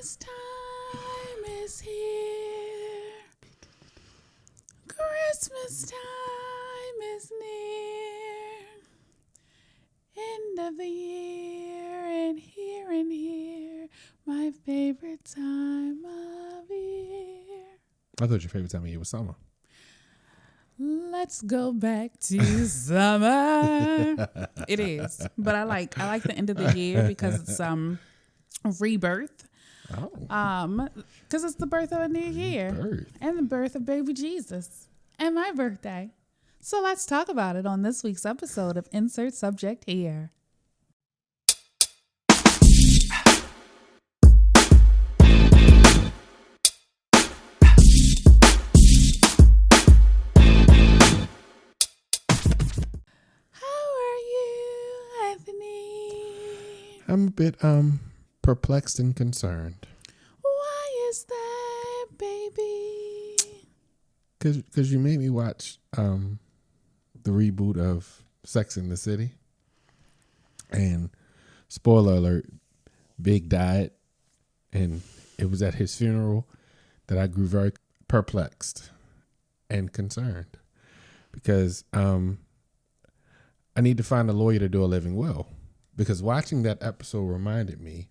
Christmas time is here. Christmas time is near. End of the year and here, my favorite time of year. I thought your favorite time of year was summer. Let's go back to summer. It is, but I like the end of the year because it's rebirth. Oh, Because it's the birth of a new year and the birth of baby Jesus and my birthday. So let's talk about it on this week's episode of Insert Subject Here. I'm a bit perplexed and concerned. Why is that, baby? Cause you made me watch the reboot of Sex and the City, and spoiler alert, Big died, and it was at his funeral that I grew very perplexed and concerned because I need to find a lawyer to do a living will. Because watching that episode reminded me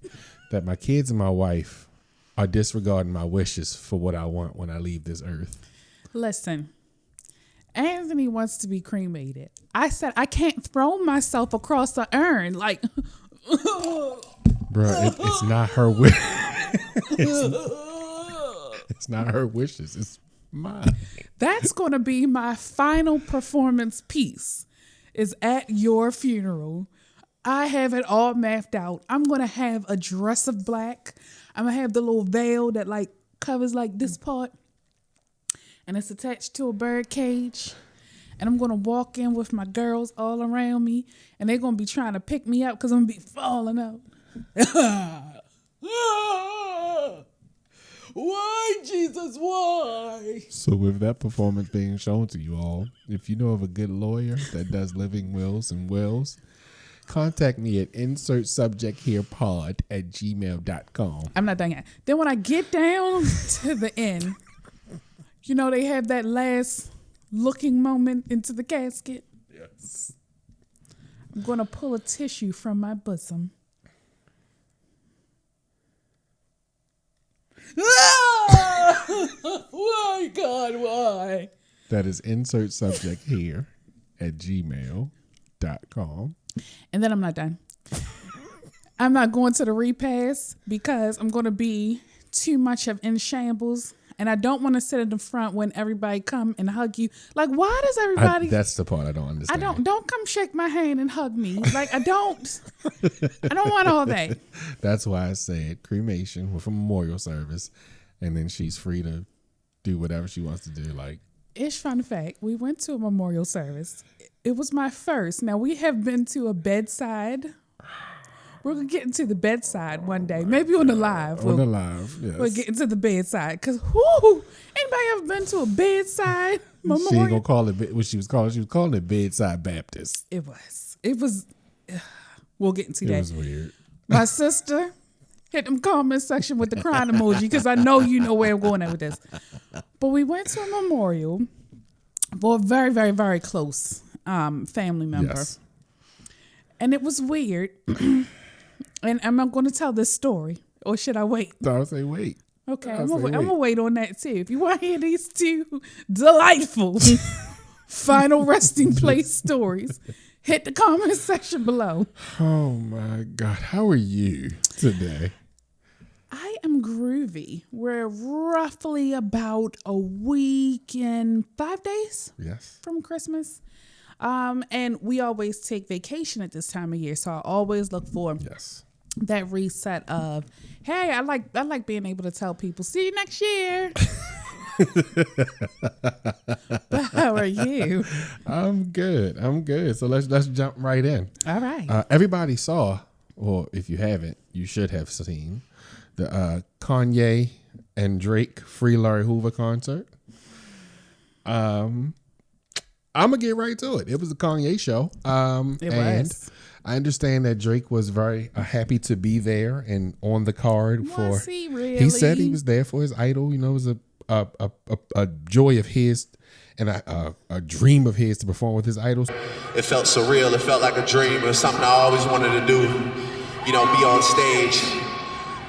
that my kids and my wife are disregarding my wishes for what I want when I leave this earth. Listen, Anthony wants to be cremated. I said I can't throw myself across the urn like. Bruh, it's not her wish. It's not her wishes. It's mine. That's going to be my final performance piece. Is at your funeral. I have it all mapped out. I'm going to have a dress of black. I'm going to have the little veil that like covers like this part. And it's attached to a bird cage. And I'm going to walk in with my girls all around me. And they're going to be trying to pick me up because I'm going to be falling out. Why, Jesus, why? So with that performance being shown to you all, if you know of a good lawyer that does living wills and wills, contact me at insertsubjectherepod@gmail.com. I'm not done yet. Then when I get down to the end, you know, they have that last looking moment into the casket. Yes. I'm going to pull a tissue from my bosom. Why, God, why? That is insertsubjecthere@gmail.com. And then I'm not done. I'm not going to the repast because I'm going to be too much of in shambles. And I don't want to sit in the front when everybody come and hug you. Like, why does everybody... That's the part I don't understand. Don't come shake my hand and hug me. Like, I don't want all that. That's why I said cremation with a memorial service. And then she's free to do whatever she wants to do. Like, Ish fun fact, we went to a memorial service. It was my first. Now, we have been to a bedside. We're going to get into the bedside one day. Maybe on the live. On the live, yes. We'll get into the bedside. Because, anybody ever been to a bedside memorial? She ain't going to call it what she was calling. She was calling it Bedside Baptist. It was. We'll get into that. It was weird. My sister hit them comment section with the crying emoji because I know you know where I'm going at with this. But we went to a memorial for a very, very, very close family member. Yes. And it was weird. And I'm not going to tell this story. Or should I wait? I'll say wait. Okay, I'm going to wait on that too. If you want to hear these two delightful final resting place stories, hit the comment section below. Oh my God. How are you today? I am groovy. We're roughly about a week and 5 days from Christmas. And we always take vacation at this time of year. So I always look for that reset of, hey, I like being able to tell people, see you next year. But how are you? I'm good. So let's jump right in. All right. Everybody saw, or if you haven't, you should have seen the Kanye and Drake Free Larry Hoover concert. I'm gonna get right to it. It was a Kanye show. It was. I understand that Drake was very happy to be there and on the card Was he really? He said he was there for his idol. You know, it was a joy of his and a dream of his to perform with his idols. It felt surreal. It felt like a dream. It was something I always wanted to do. You know, be on stage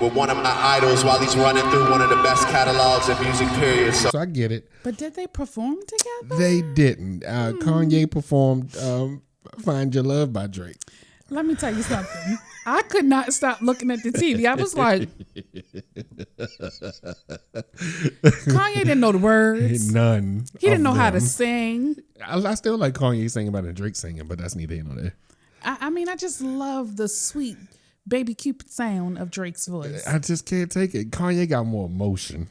with one of my idols while he's running through one of the best catalogs in music, period. So I get it. But did they perform together? They didn't. Kanye performed Find Your Love by Drake. Let me tell you something. I could not stop looking at the TV. I was like, Kanye didn't know the words. None. He didn't know how to sing. I still like Kanye singing better than Drake singing, but that's neither here nor there. I mean, I just love the sweet Baby Cupid sound of Drake's voice. I just can't take it. Kanye got more emotion.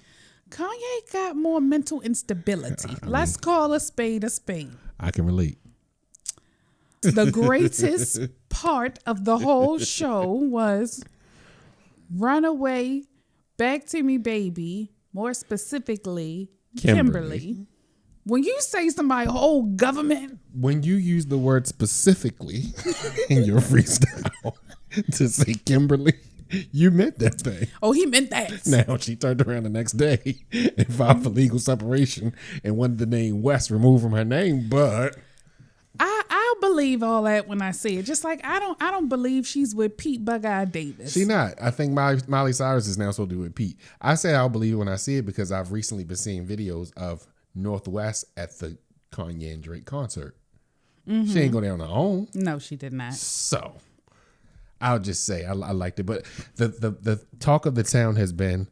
Kanye got more mental instability. Let's call a spade a spade. I can relate. The greatest part of the whole show was Runaway, Back to Me Baby, more specifically, Kimberly. When you say somebody whole government. When you use the word specifically in your freestyle to say Kimberly, you meant that thing. Oh, he meant that. Now she turned around the next day and filed for legal separation and wanted the name West removed from her name, but I'll believe all that when I see it. Just like I don't believe she's with Pete Bug-Eye Davis. She not. I think Miley Cyrus is now supposed to be with Pete. I say I'll believe it when I see it because I've recently been seeing videos of Northwest at the Kanye and Drake concert. Mm-hmm. She ain't go there on her own. No, she did not. So I'll just say I liked it. But the talk of the town has been,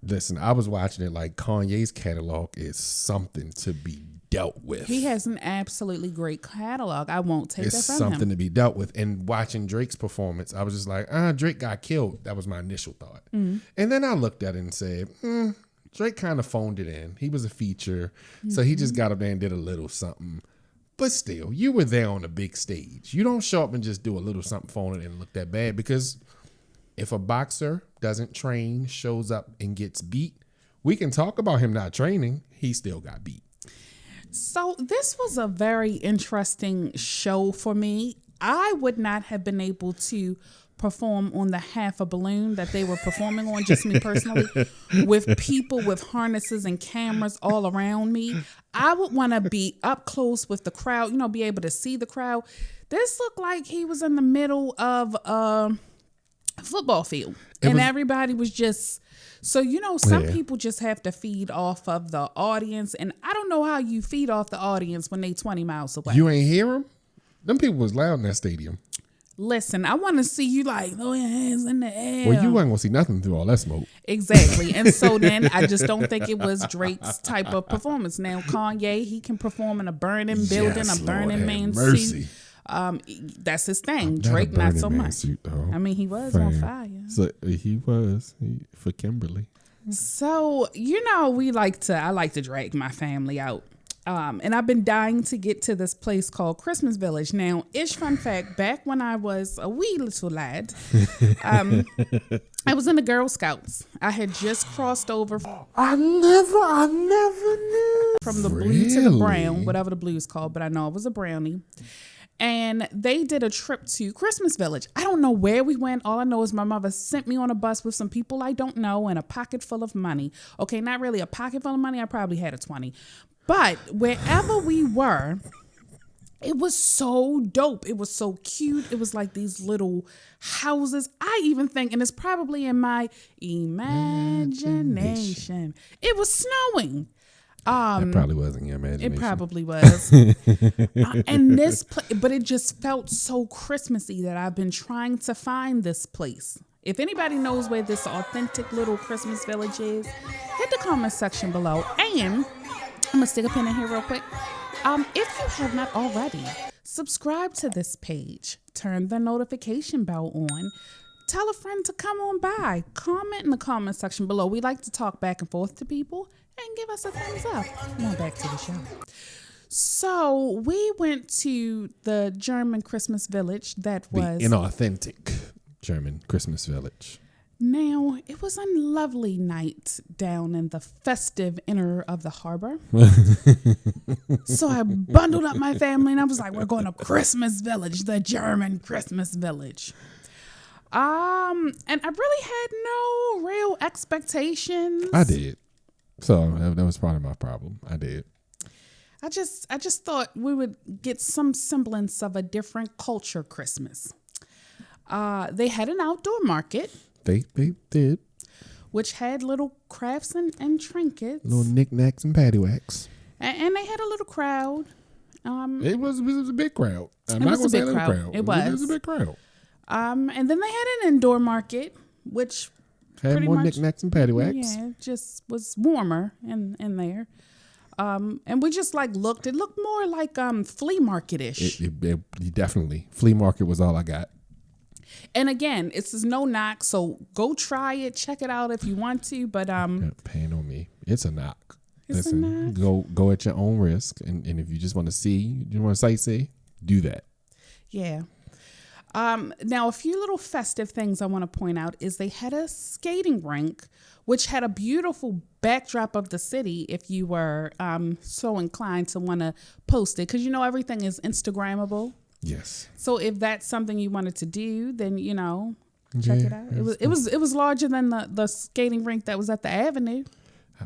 listen, I was watching it like Kanye's catalog is something to be dealt with. He has an absolutely great catalog. I won't take that from him. It's something to be dealt with. And watching Drake's performance, I was just like, Drake got killed. That was my initial thought. Mm-hmm. And then I looked at it and said, Drake kind of phoned it in. He was a feature. Mm-hmm. So he just got up there and did a little something. But still, you were there on a big stage. You don't show up and just do a little something, phone it in and look that bad. Because if a boxer doesn't train, shows up and gets beat, we can talk about him not training. He still got beat. So this was a very interesting show for me. I would not have been able to perform on the half a balloon that they were performing on, just me personally, with people with harnesses and cameras all around me. I would want to be up close with the crowd, be able to see the crowd. This looked like he was in the middle of a football field and everybody was just... So, some people just have to feed off of the audience. And I don't know how you feed off the audience when they 20 miles away. You ain't hear them? Them people was loud in that stadium. Listen, I want to see you throw your hands in the air. Well, you ain't going to see nothing through all that smoke. Exactly. And so then I just don't think it was Drake's type of performance. Now, Kanye, he can perform in a burning building, a burning man suit. That's his thing. Drake, not so much. Suit, I mean, he was on fire. So he was for Kimberly. So I like to drag my family out, and I've been dying to get to this place called Christmas Village. Now, fun fact: back when I was a wee little lad, I was in the Girl Scouts. I had just crossed over. I never knew from the blue to the brown, whatever the blue is called, but I know it was a brownie. And they did a trip to Christmas Village. I don't know where we went. All I know is my mother sent me on a bus with some people I don't know and a pocket full of money. Okay, not really a pocket full of money. I probably had a 20. But wherever we were, it was so dope. It was so cute. It was like these little houses. I even think, and it's probably in my imagination, it was snowing. That probably was in your imagination. It probably was. And but it just felt so Christmassy that I've been trying to find this place. If anybody knows where this authentic little Christmas village is, hit the comment section below. And I'm going to stick a pin in here real quick. If you have not already, subscribe to this page. Turn the notification bell on. Tell a friend to come on by. Comment in the comment section below. We like to talk back and forth to people. And give us a thumbs up. Now back to the show. So we went to the German Christmas village that was... The inauthentic German Christmas village. Now, it was a lovely night down in the festive inner of the harbor. So I bundled up my family and I was like, we're going to Christmas Village, the German Christmas Village. And I really had no real expectations. I did. So that was part of my problem. I did. I just thought we would get some semblance of a different culture Christmas. They had an outdoor market. They did. Which had little crafts and trinkets. Little knickknacks and paddywhacks. And they had a little crowd. It was a big crowd. I'm it not was going a to say a big little crowd. crowd. It was. It was a big crowd. And then they had an indoor market, which had pretty more much, knickknacks and paddywhacks. Yeah, it just was warmer in there. And we just like looked. It looked more like flea market-ish. It definitely. Flea market was all I got. And again, it's no knock, so go try it, check it out if you want to. But pain on me. It's a knock. A knock. Go at your own risk, and if you just want to see, you want to sightsee, do that. Yeah. Now, a few little festive things I want to point out is they had a skating rink, which had a beautiful backdrop of the city if you were so inclined to want to post it. Because, everything is Instagrammable. Yes. So if that's something you wanted to do, then, check it out. It was larger than the skating rink that was at the Avenue.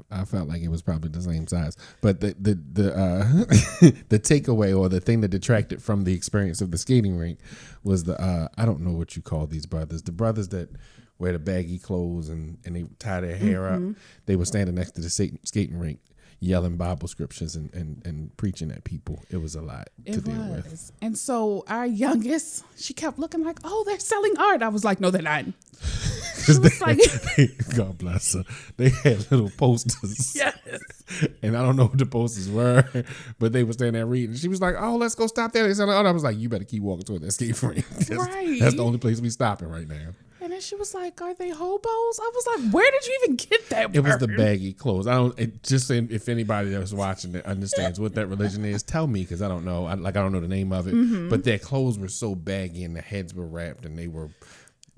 I felt like it was probably the same size, but the the takeaway or the thing that detracted from the experience of the skating rink was I don't know what you call these brothers, the brothers that wear the baggy clothes and they tie their hair up. They were standing next to the skating rink, yelling Bible scriptures and preaching at people. It was a lot to deal with. And so our youngest, she kept looking like, oh, they're selling art. I was like, no, they're not. God bless her. They had little posters. Yes. And I don't know what the posters were, but they were standing there reading. She was like, oh, let's go stop there. They said, oh, I was like, you better keep walking toward that skate rink. Right. That's the only place we stopping right now. And then she was like, are they hobos? I was like, where did you even get that word? It was the baggy clothes. If anybody that was watching that understands what that religion is, tell me, because I don't know. I don't know the name of it. But their clothes were so baggy and the heads were wrapped and they were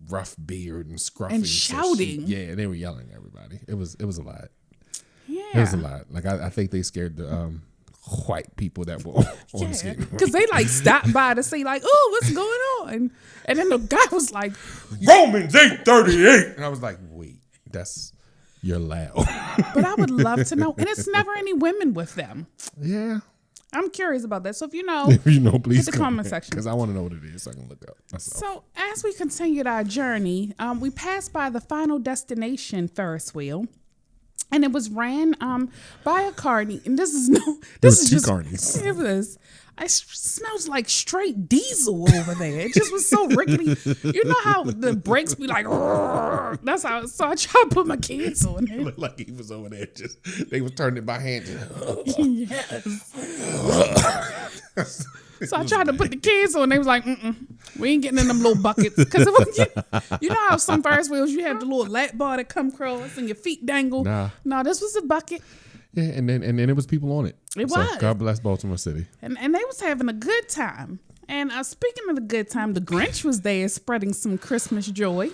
rough beard and scruffy and shouting. They were yelling at everybody. It was a lot. Yeah, it was a lot. Like I think they scared the white people that were on the skating because they like stopped by to say like, oh, what's going on? And then the guy was like, Romans 8:38, and I was like, wait, you're loud. But I would love to know, and it's never any women with them. Yeah. I'm curious about that. So if you know, please hit the comment section, because I want to know what it is so I can look up myself. So as we continued our journey, we passed by the final destination Ferris Wheel, and it was ran by a carny. And this is two carnies. It was. It smells like straight diesel over there. It just was so rickety. You know how the brakes be like, that's how. So I tried to put my kids on it. It looked like he was over there. They was turning it by hand. Yes. So I tried to put the kids on. They was like, we ain't getting in them little buckets. Because you know how some Ferris wheels, you have the little lap bar that come across and your feet dangle. No, this was a bucket. Yeah, and then it was people on it. It was. God bless Baltimore City. And they was having a good time. And speaking of the good time, the Grinch was there spreading some Christmas joy.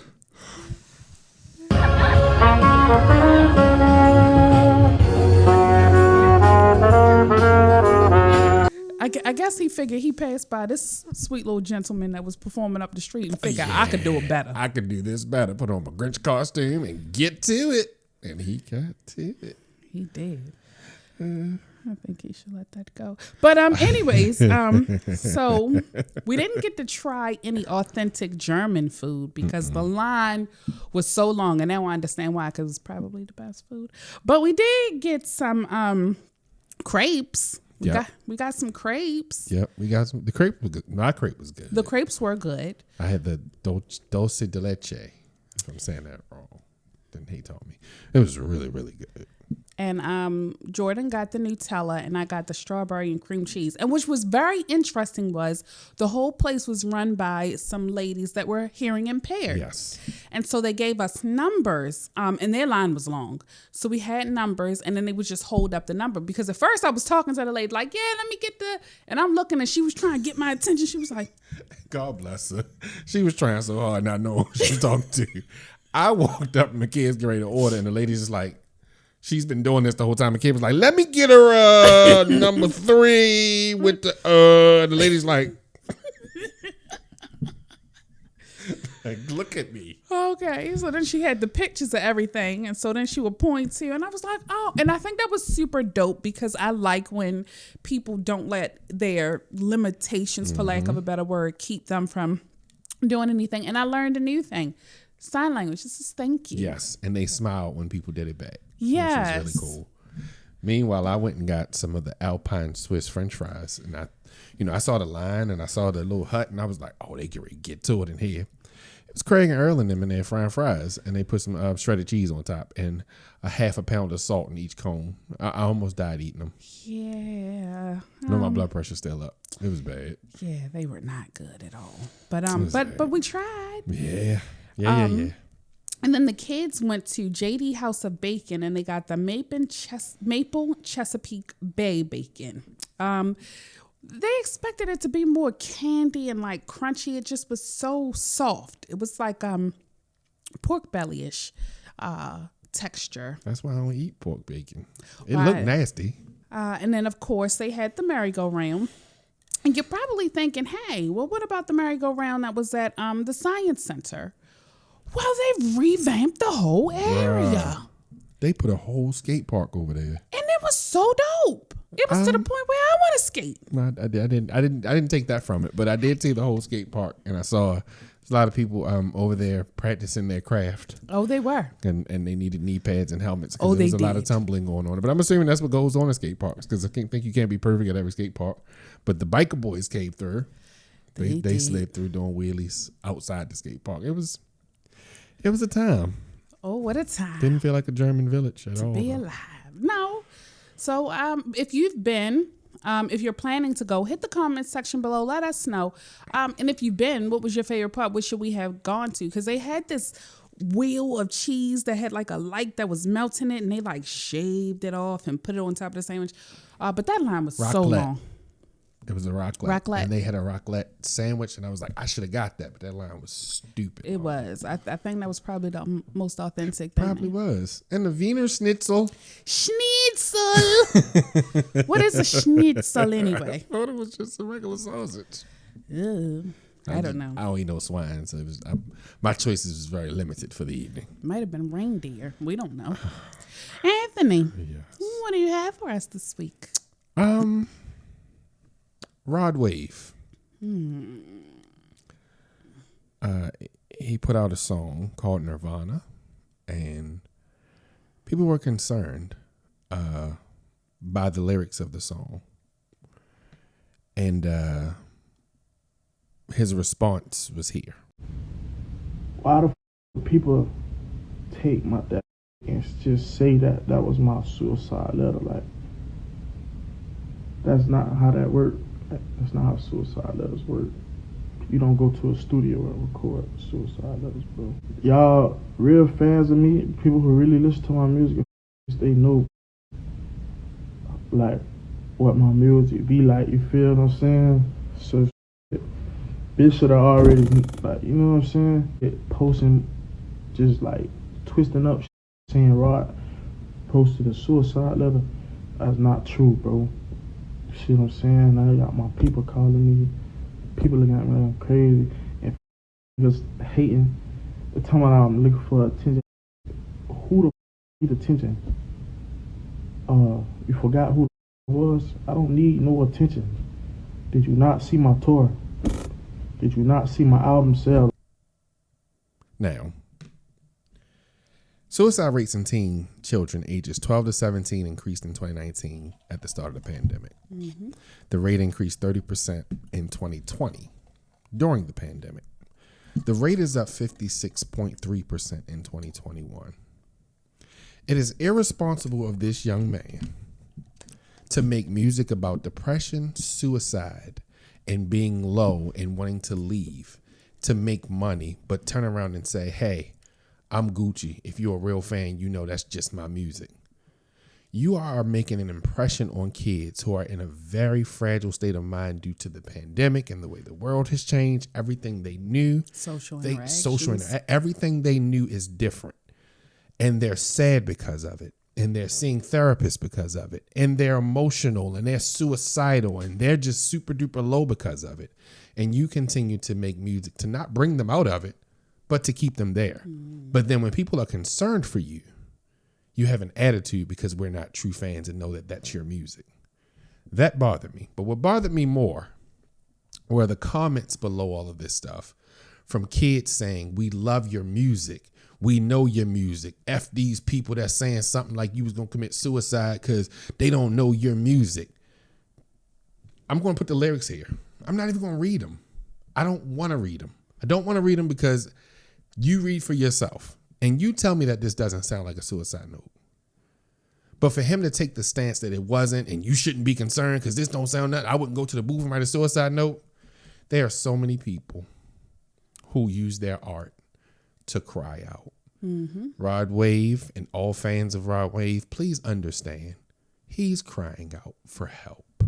I guess he figured he passed by this sweet little gentleman that was performing up the street and figured I could do it better. I could do this better. Put on my Grinch costume and get to it. And he got to it. He did. I think he should let that go. But anyways, so we didn't get to try any authentic German food because the line was so long, and now I understand why, because it's probably the best food. But we did get some crepes. We got some crepes. Yep, we got some. The crepe was good. My crepe was good. The crepes were good. I had the dulce de leche. If I'm saying that wrong, then he told me it was really, really good. And Jordan got the Nutella and I got the strawberry and cream cheese. And which was very interesting was the whole place was run by some ladies that were hearing impaired. Yes. And so they gave us numbers and their line was long. So we had numbers and then they would just hold up the number. Because at first I was talking to the lady like, yeah, let me get and I'm looking and she was trying to get my attention. She was like, God bless her. She was trying so hard not know who she was talking to. I walked up and the kids get ready to order, and the lady's just like, she's been doing this the whole time. The kid was like, let me get her number 3 with the lady's like, look at me. Okay, so then she had the pictures of everything, and so then she would point to, and I was like, oh, and I think that was super dope because I like when people don't let their limitations, for lack of a better word, keep them from doing anything. And I learned a new thing. Sign language. This is thank you. Yes, and they smiled when people did it back. Yes. Which was really cool. Meanwhile, I went and got some of the Alpine Swiss French fries, and I saw the line and I saw the little hut, and I was like, oh, they get ready to get to it in here. It was Craig and Earl and them in there frying fries, and they put some shredded cheese on top and a half a pound of salt in each cone. I almost died eating them. Yeah. My blood pressure's still up. It was bad. Yeah, they were not good at all. But we tried. Yeah. And then the kids went to JD House of Bacon, and they got the Maple Chesapeake Bay bacon. They expected it to be more candy and like crunchy. It just was so soft. It was like pork belly-ish texture. That's why I don't eat pork bacon. It looked nasty. And then, of course, they had the merry-go-round. And you're probably thinking, hey, well, what about the merry-go-round that was at the Science Center? Well, they revamped the whole area. They put a whole skate park over there. And it was so dope. It was to the point where I want to skate. No, I didn't take that from it, but I did see the whole skate park, and I saw a lot of people over there practicing their craft. Oh, they were. And they needed knee pads and helmets. Oh, there was a lot of tumbling going on. But I'm assuming that's what goes on in skate parks, because I think you can't be perfect at every skate park. But the biker boys came through. They slid through doing wheelies outside the skate park. It was a time. Oh, what a time. Didn't feel like a German village at all. To be alive. No. So if you've been, if you're planning to go, hit the comment section below. Let us know. And if you've been, what was your favorite part? What should we have gone to? Because they had this wheel of cheese that had like a light that was melting it, and they like shaved it off and put it on top of the sandwich. But that line was so long. It was a raclette. And they had a raclette sandwich, and I was like, I should have got that, but that line was stupid. It was. I think that was probably the most authentic thing. Probably was. And the Wiener Schnitzel. Schnitzel! What is a schnitzel anyway? I thought it was just a regular sausage. I don't know. I don't eat no swine, so it was my choices was very limited for the evening. Might have been reindeer. We don't know. Anthony, what do you have for us this week? Rod Wave. He put out a song called Nirvana, and people were concerned by the lyrics of the song. And his response was here. Why the people take my dad and just say that was my suicide letter? Like, that's not how that works. That's not how suicide letters work. You don't go to a studio and record suicide letters, bro. Y'all real fans of me, people who really listen to my music, they know like what my music be like, you feel what I'm saying? So bitch should have already, like, you know what I'm saying? Posting, just like twisting up, saying Rod posted a suicide letter. That's not true, bro. See what I'm saying? Now I got my people calling me, people looking at me like I'm crazy, and just hating. They're talking about I'm looking for attention. Who the need attention? You forgot who the was? I don't need no attention. Did you not see my tour? Did you not see my album sales? Now, suicide rates in teen children ages 12 to 17 increased in 2019 at the start of the pandemic. Mm-hmm. The rate increased 30% in 2020 during the pandemic. The rate is up 56.3% in 2021. It is irresponsible of this young man to make music about depression, suicide, and being low and wanting to leave to make money, but turn around and say, hey, I'm Gucci. If you're a real fan, you know that's just my music. you are making an impression on kids who are in a very fragile state of mind due to the pandemic and the way the world has changed. Everything they knew, everything they knew is different. And they're sad because of it. And they're seeing therapists because of it. And they're emotional and they're suicidal and they're just super duper low because of it. And you continue to make music to not bring them out of it, but to keep them there. But then when people are concerned for you, you have an attitude because we're not true fans and know that that's your music. That bothered me. But what bothered me more were the comments below all of this stuff from kids saying, we love your music. We know your music. F these people that's saying something like you was going to commit suicide because they don't know your music. I'm going to put the lyrics here. I'm not even going to read them. I don't want to read them. I don't want to read them because you read for yourself. And you tell me that this doesn't sound like a suicide note. But for him to take the stance that it wasn't and you shouldn't be concerned because this don't sound nothing, I wouldn't go to the booth and write a suicide note. There are so many people who use their art to cry out. Rod Wave and all fans of Rod Wave, please understand, he's crying out for help.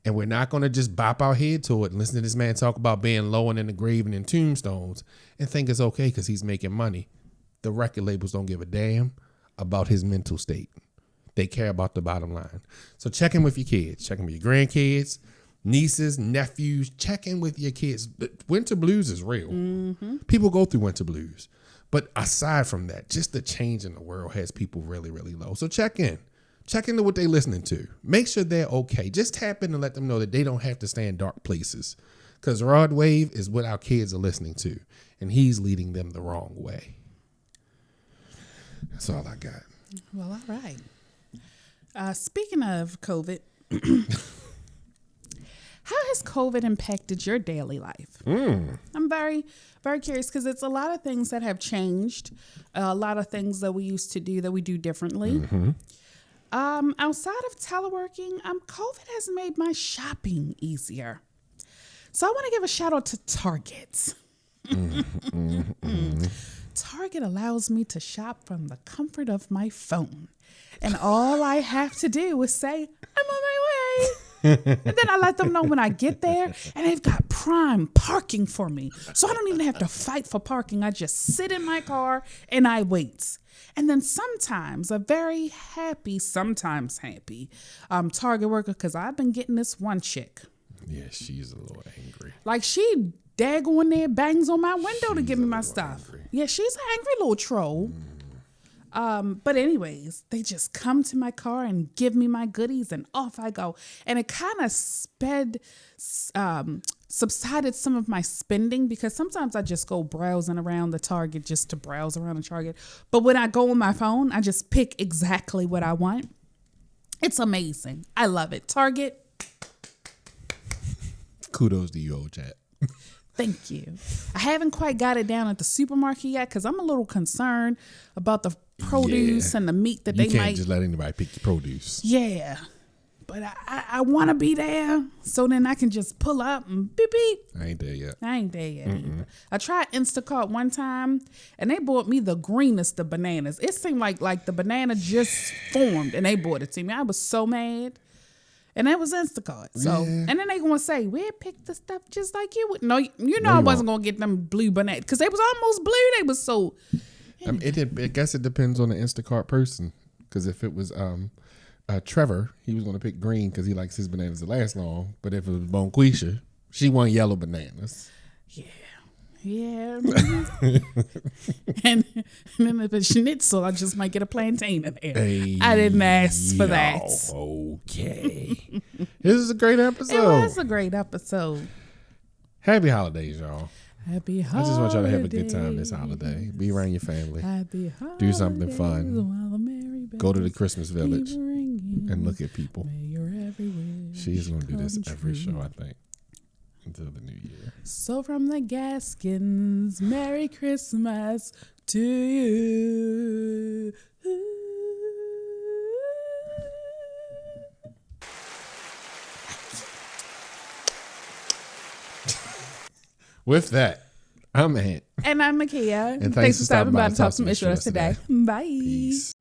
And we're not going to just bop our head to it and listen to this man talk about being low and in the grave and in tombstones and think it's okay because he's making money. The record labels don't give a damn about his mental state. They care about the bottom line. So check in with your kids. Check in with your grandkids, nieces, nephews. Check in with your kids. Winter blues is real. People go through winter blues. But aside from that, just the change in the world has people really, really low. So check in. Check into what they're listening to. Make sure they're okay. Just tap in and let them know that they don't have to stay in dark places. Because Rod Wave is what our kids are listening to. And he's leading them the wrong way. That's all I got. Well, all right. Speaking of COVID, how has COVID impacted your daily life? I'm very, very curious because it's a lot of things that have changed. A lot of things that we used to do that we do differently. Outside of teleworking, COVID has made my shopping easier. So I want to give a shout out to Target. Target allows me to shop from the comfort of my phone. And all I have to do is say, I'm on my way. And then I let them know when I get there. And they've got prime parking for me. So I don't even have to fight for parking. I just sit in my car and I wait. And then sometimes a very happy, sometimes happy Target worker, because I've been getting this one chick. Yeah, she's a little angry. Like she daggone there bangs on my window to give me my stuff. Angry. Yeah, she's an angry little troll. But anyways, they just come to my car and give me my goodies and off I go. And it kind of subsided some of my spending because sometimes I just go browsing around the Target just to browse around the Target. But when I go on my phone, I just pick exactly what I want. It's amazing. I love it. Target. Kudos to you, old chat. Thank you. I haven't quite got it down at the supermarket yet because I'm a little concerned about the produce and the meat that they might. You can't just let anybody pick your produce. Yeah. But I want to be there so then I can just pull up and beep, beep. I ain't there yet. Either. I tried Instacart one time and they bought me the greenest of bananas. It seemed like the banana just formed and they bought it to me. I was so mad. And that was Instacart. So, and then they gonna say, we picked the stuff just like you would. No, I wasn't gonna get them blue bananas because they was almost blue. They was so. I guess it depends on the Instacart person. Because if it was Trevor, he was gonna pick green because he likes his bananas to last long. But if it was Bonquisha, she want yellow bananas. Yeah. and then if it's schnitzel, I just might get a plantain in there. I didn't ask for that. Okay. This is a great episode. It was a great episode. Happy holidays, y'all. Happy holidays. I just want y'all to have a good time this holiday. Be around your family. Happy holidays. Do something fun. Go to the Christmas village and look at people. She's going to do this every show, I think. Until the new year. So from the Gaskins, Merry Christmas to you. With that, I'm Ant. And I'm Makia. And thanks for stopping by to talk some issues today. Bye. Peace.